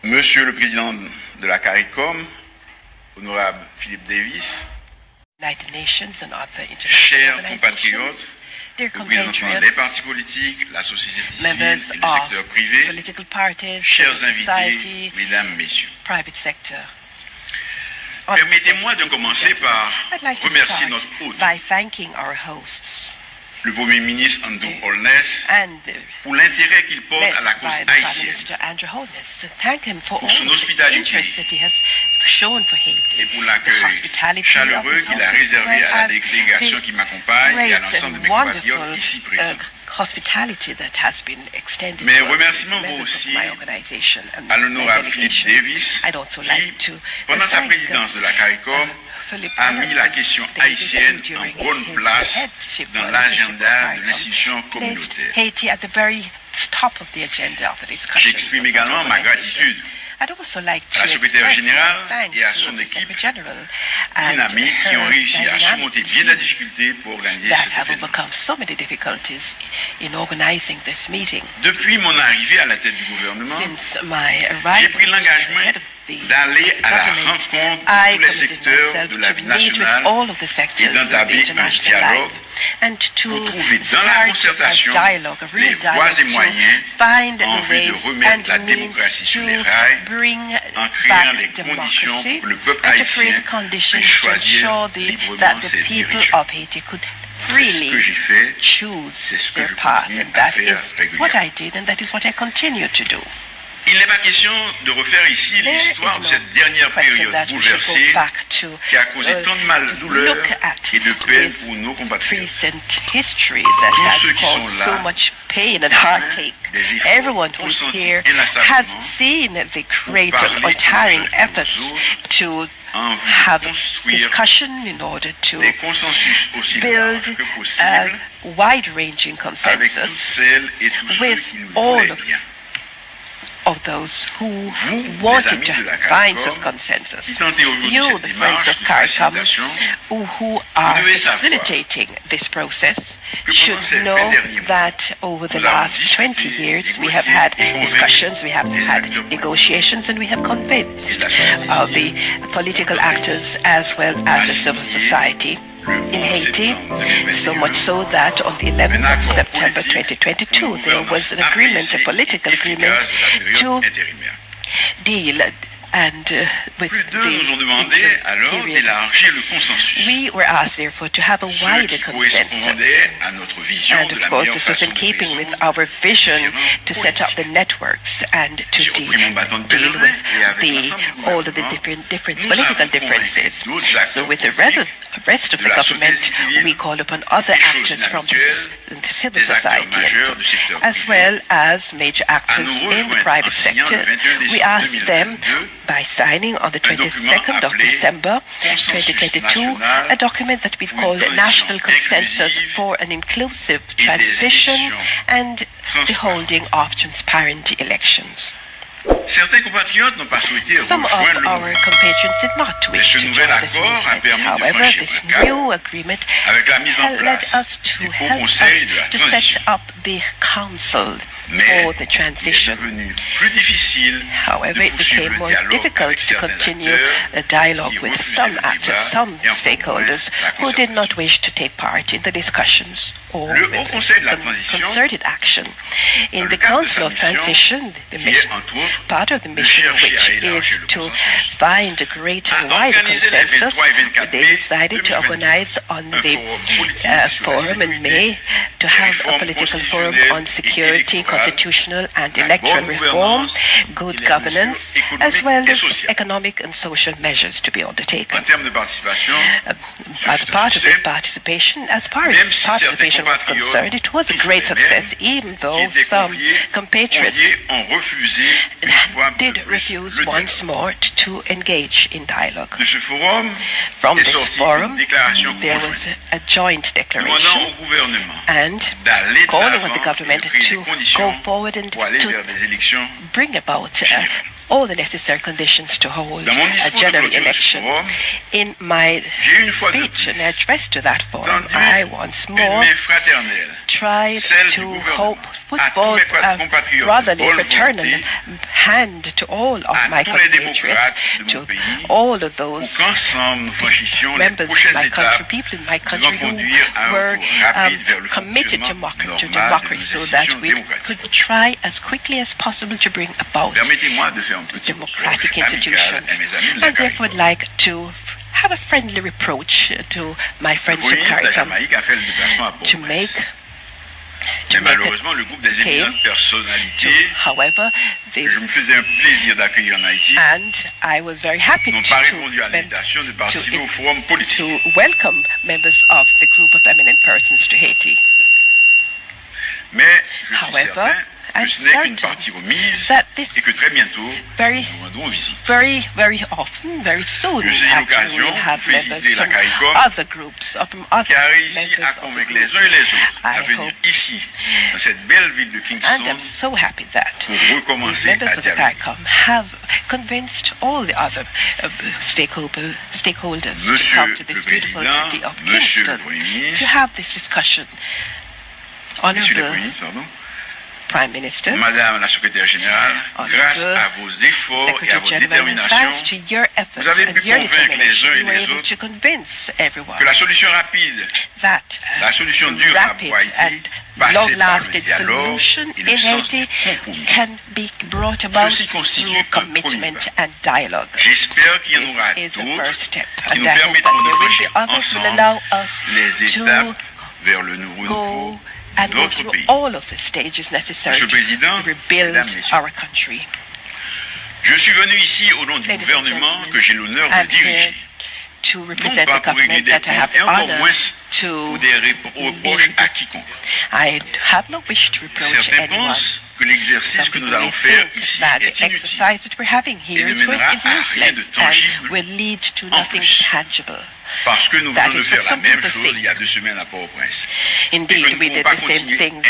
Monsieur le Président de la CARICOM, honorable Philippe Davis, chers compatriotes, représentant les partis politiques, la société civile et le secteur privé, chers invités, mesdames, messieurs. Permettez-moi de commencer par remercier notre hôte, le Premier ministre Andrew Holness, pour l'intérêt qu'il porte à la cause haïtienne, pour son hospitalité et pour l'accueil chaleureux qu'il a réservé à la délégation qui m'accompagne et à l'ensemble de mes compatriotes ici présents. Mes remerciements vont aussi à l'honorable Philippe Davis, qui, pendant sa présidence de la CARICOM, a mis la question haïtienne en bonne place dans l'agenda de l'institution communautaire. J'exprime également ma gratitude à la secrétaire générale et à son équipe dynamique qui ont réussi à surmonter bien la difficulté pour organiser cet événement. Depuis mon arrivée à la tête du gouvernement, j'ai pris l'engagement d'aller à la rencontre de tous les secteurs de la vie nationale et d'entamer un dialogue pour trouver dans la concertation les voies et moyens en vue de remettre la démocratie sur les rails en créant les conditions pour que le peuple haïtien puisse choisir librement ses dirigeants. C'est ce que j'ai fait, c'est ce que je continue à faire régulièrement. Il n'est pas question de refaire ici l'histoire de cette dernière période bouleversée qui a causé tant de mal-douleur et de peine pour nos compatriotes. Tous ceux qui sont là, everyone who's here has seen the great untiring efforts to have discussion in order to build a wide-ranging consensus with all of those who wanted to find such consensus. You, the friends of CARICOM, who are facilitating this process, should know that over the last 20 years we have had discussions, we have had negotiations, and we have convinced the political actors as well as the civil society in Haiti, so much so that on the 11th of September 2022 there was an agreement, a political agreement to deal with the period. We were asked, therefore, to have a wider consensus. And of course, this was in keeping with our vision to set up the networks and to deal with all of the different political differences. So with the rest of the government, we call upon other actors from the civil society as well as major actors in the private sector. We asked them, by signing on the 22nd of December 2022, a document that we've called National Consensus for an Inclusive Transition and the Holding of Transparent Elections. Some of our compatriots did not wish to join this movement. However, this new agreement led us to set up the Council for the transition. However, it became more difficult to continue a dialogue with some actors, some stakeholders who did not wish to take part in the discussions or concerted action. In the Council of Transition, part of the mission, which is to find a great wider consensus, they decided to organize on the forum in May to have a political forum on security, constitutional and electoral reform, good governance, as well as economic and social measures to be undertaken. As part of this participation, as far as participation was concerned, it was a great success, even though some compatriots did refuse once more to engage in dialogue. From this forum, there was a joint declaration and calling on the government to go forward and to bring about all the necessary conditions to hold a general election. In my speech and address to that forum, I once more tried to put forth a brotherly, fraternal hand to all of my compatriots, to all of those members of my country, people in my country who were committed to democracy, so that we could try as quickly as possible to bring about democratic institutions. And therefore I'd like to have a friendly reproach to my friends from CARICOM. Mais malheureusement, le groupe des éminentes personnalités que je me faisais un plaisir d'accueillir en Haïti n'ont pas répondu à l'invitation de participer au forum politique. To welcome members of the group of eminent persons to Haiti. Mais je suis certain que ce n'est qu'une partie remise et que très bientôt, nous rendrons visite. Very often, very soon, je saisis l'occasion de féliciter la CARICOM qui a réussi à convaincre les uns et les autres à venir ici, dans cette belle ville de Kingston, pour recommencer à dialoguer. Have convinced all the other stakeholders to come to this beautiful city of Kingston to have this discussion. Honorable Prime Minister, Madame la Secrétaire Générale, grâce à vos efforts et à votre détermination, vous avez pu convaincre les uns et les autres que la solution rapide, la solution durable pour Haïti, passait par le dialogue et le sens du compromis. Ceci constitue un premier pas. J'espère qu'il y en aura d'autres qui nous permettront de franchir ensemble les étapes vers le renouveau and go through all of the stages necessary to rebuild our country. Je suis venu ici au nom du gouvernement que j'ai l'honneur de diriger. To represent the government that I have the honor to build. I have no wish to reproach anyone. Que l'exercice que nous allons faire ici est inutile et ne mènera à rien de tangible will lead to en nothing plus. tangible. Parce que nous venons de faire la même chose il y a 2 semaines à Port-au-Prince. Indeed, we did the same thing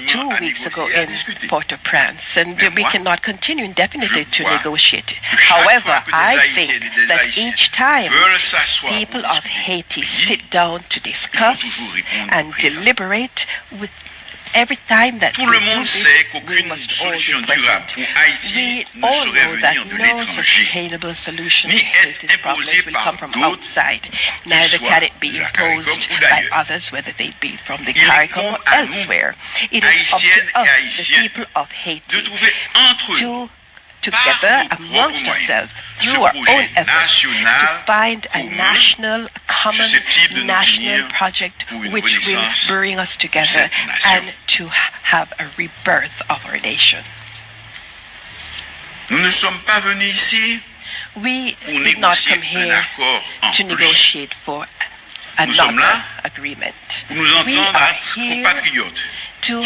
2 weeks ago in Port-au-Prince, and we cannot continue indefinitely to negotiate. However, I think that each time people of Haiti sit down to discuss and deliberate with every time that tout le monde sait qu'aucune solution durable pour Haïti ne saurait venir de l'étranger, ni être imposée par d'autres, neither can it be imposed by others, whether they be from the CARICOM or elsewhere. It is up to us, the people of Haiti, de trouver entre eux together amongst ourselves through our own efforts to find a national, common national project which will bring us together and to have a rebirth of our nation. Nous ne sommes pas venus ici we did not come here to negotiate for another agreement. We are here to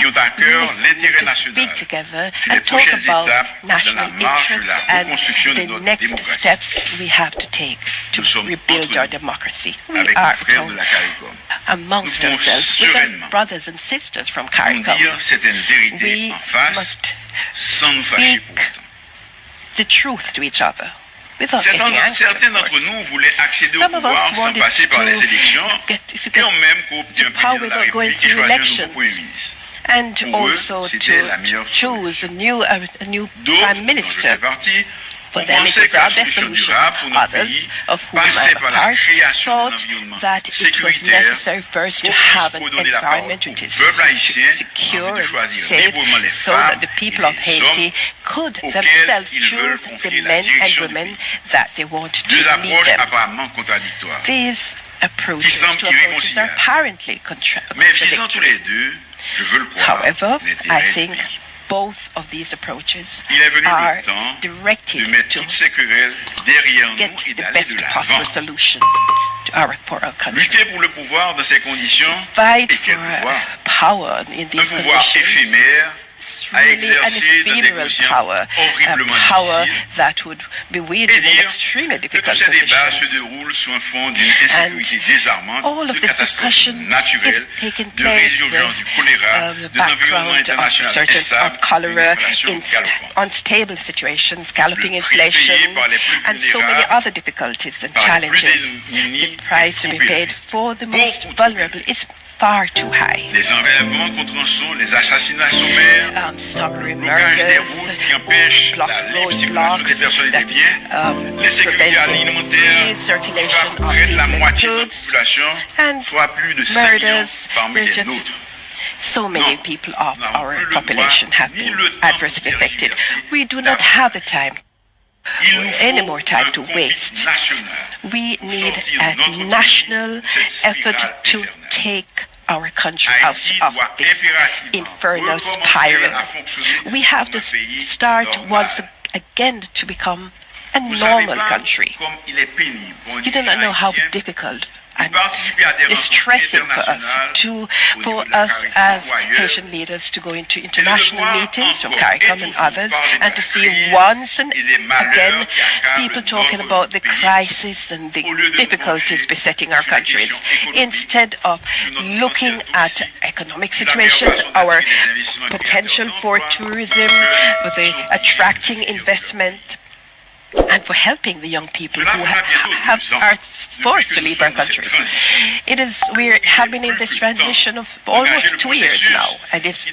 speak together and talk about national interests and the next steps we have to take to rebuild our democracy. We are amongst ourselves with our brothers and sisters from CARICOM. We must speak the truth to each other. Certains d'entre nous voulaient accéder au pouvoir sans passer par les élections et ont même coopté un président de la République et choisi un nouveau Premier ministre. And also to choose a new prime minister. For them it was our best solution. Others, of whom I am a part, thought that it was necessary first to have an environment which is secure and safe, so that the people of Haiti could themselves choose the men and women that they want to lead them. These approaches are apparently contradictory. However, I think both of these approaches are directed to get the best possible solution for our country. Fight for power in these conditions. Really an ephemeral power, a power that would be wielded in extremely difficult positions. And all of this discussion is taking place with the background of surges of cholera, unstable situations, galloping inflation, and so many other difficulties and challenges. The price to be paid for the most vulnerable is far too high. Les enlèvements contre rançon, les assassinats sommaires, Summary blocage des murders, routes qui empêchent la libre circulation des personnes et des biens, l'insécurité alimentaire frappe près de la moitié de la population, soit plus de 5 millions parmi les nôtres. So many people of our population have been adversely affected. We do not have the time, any more time to waste. We need a national effort to take our country out of this infernal spiral. We have to start once again to become a normal country. You do not know how difficult and distressing for us as Haitian leaders to go into international meetings from CARICOM and others, and to see once and again people talking about the crisis and the difficulties besetting our countries, instead of looking at economic situation, our potential for tourism, the attracting investment, and for helping the young people who are forced to leave our countries. We have been in this transition of almost 2 years now, and it's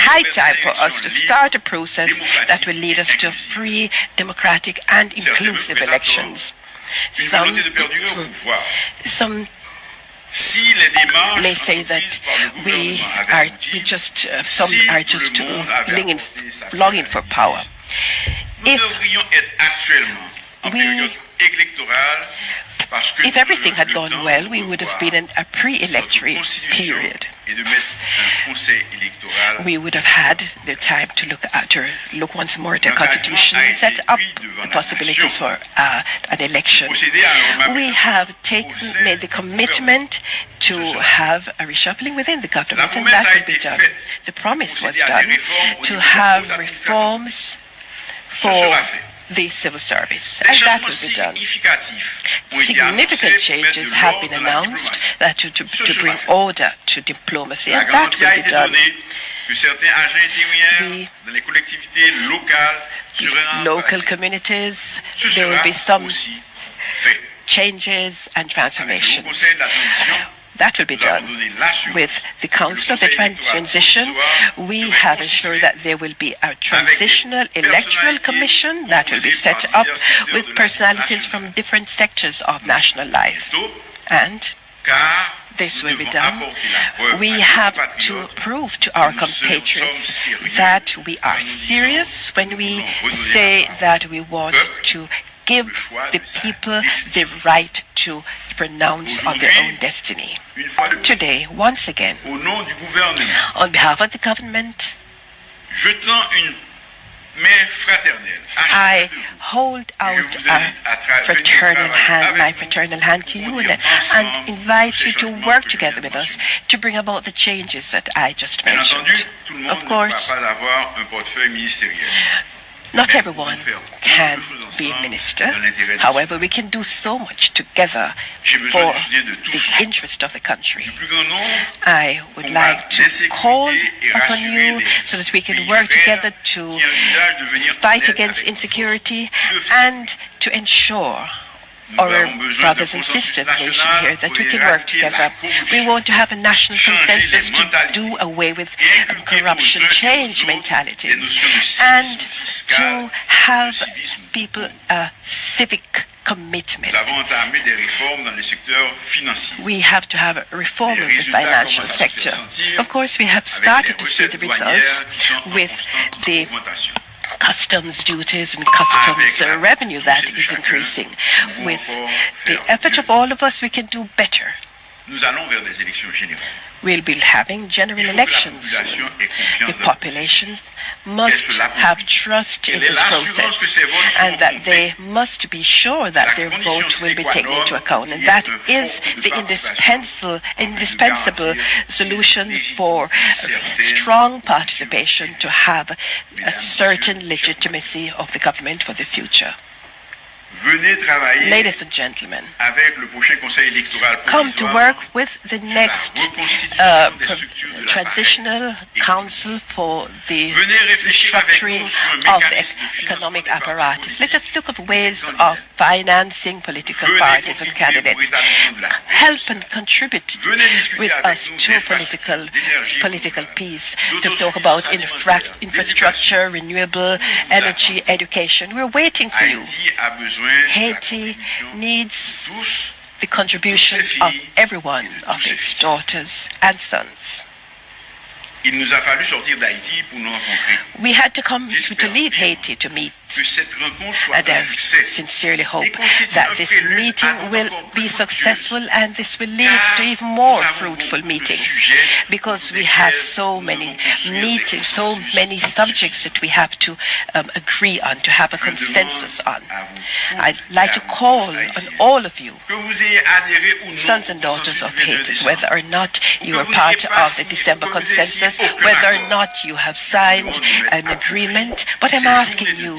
high time for us to start a process that will lead us to free, democratic, and inclusive elections. Some may say that some are just longing for power. If everything had gone well, we would have been in a pre-electory period. We would have had the time to look once more at the Constitution and set up the possibilities for an election. We have made the commitment to have a reshuffling within the government, and that will be done. The promise was done to have reforms for the civil service, and that will be done. Significant changes have been announced to bring order to diplomacy, and that will be done. Local communities, there will be some changes and transformations. That will be done. With the Council of the Transition, we have ensured that there will be a transitional electoral commission that will be set up with personalities from different sectors of national life. And this will be done. We have to prove to our compatriots that we are serious when we say that we want to give the people the right to pronounce on their own destiny. Today, once again, on behalf of the government, I hold out my fraternal hand to you and invite you to work together with us to bring about the changes that I just mentioned. Of course, not everyone can be a minister. However, we can do so much together for the interest of the country. I would like to call upon you so that we can work together to fight against insecurity and to ensure our brothers and sisters nation here that we can work together. We want to have a national consensus to do away with corruption, change mentalities, and to have people a civic commitment. We have to have a reform of the financial sector. Of course, we have started to see the results with the customs duties and customs revenue that is increasing. With the effort of all of us, we can do better. We'll be having general elections soon. The population must have trust in this process, and that they must be sure that their vote will be taken into account. And that is the indispensable solution for strong participation to have a certain legitimacy of the government for the future. Venez travailler Ladies and gentlemen, avec le prochain conseil électoral come to provisoire work with the next reconstitution des structures de transitional council for the Venez réfléchir avec restructuring nous sur un of the mécanisme de financement economic des partis apparatus. politiques Let us look at ways et des of candidats. financing political Venez parties and contribuer au candidates. rétablissement de la paix Help sociale. and contribute Venez discuter with avec us nous to d'infrastructures, d'énergie political renouvelable, peace, to d'autosuffisance talk about alimentaire, infrastructure, renewable energy, education. We're waiting for you. Haïti a besoin de la Haiti contribution needs de tous, the contribution of everyone, of its daughters and sons. Il nous a fallu sortir d'Haïti pour nous rencontrer. We had to leave Haiti to meet, Que cette rencontre soit and un I succès. sincerely hope Et constitue that un this prélude à meeting d'autres will encore be plus successful fructueuses. and this will lead Car to even more nous avons fruitful beaucoup de meetings, sujets because we sur have lesquels so nous many devons construire des meetings, so consensus many subjects that we have to agree on, to have a Je consensus demande on. à vous tous I'd like to et à vous call tous, on Haïtiens, all of you, que vous ayez adhéré ou non sons au and daughters consensus of du 22 Haiti, décembre. whether or not you que are vous part n'ayez pas of the signé, December que vous ayez signé consensus, aucun whether or accord. not you have signed an agreement, but I'm asking you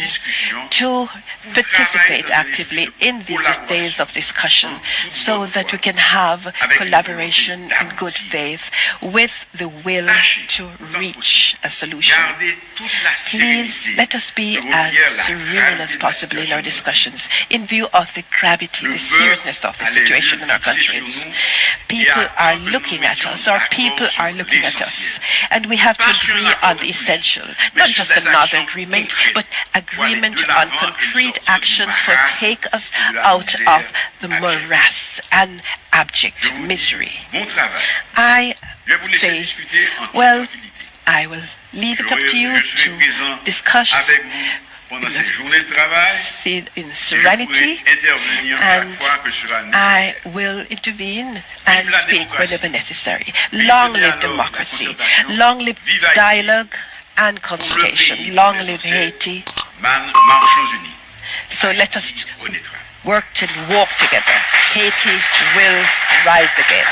to participate actively in these days of discussion so that we can have collaboration in good faith with the will to reach a solution. Gardez toute la Please sérénité let us be que as requiert la serene gravité as de la possible in our situation. discussions in view of the gravity, the seriousness of the situation in our countries. People are looking at us, our people are looking at us, and we have to agree on the essential, not just another agreement, but agreement on concrete actions for take us out of the morass and abject misery. Bon travail. I Je vais vous laisser say, discuter en toute well, tranquillité. I will leave it up to you Je serai to présent discuss avec vous pendant ces journées de travail. in Je serenity, pourrai intervenir chaque and fois que cela nous I will intervene and la speak démocratie. whenever necessary. Vive Long le live dialogue, democracy. la concertation. Long live Vive Haïti. dialogue and consultation. pays, Long les live Français. Haiti. Marchons unis. So let us Haïti renaîtra. work and walk together. Haiti will rise again.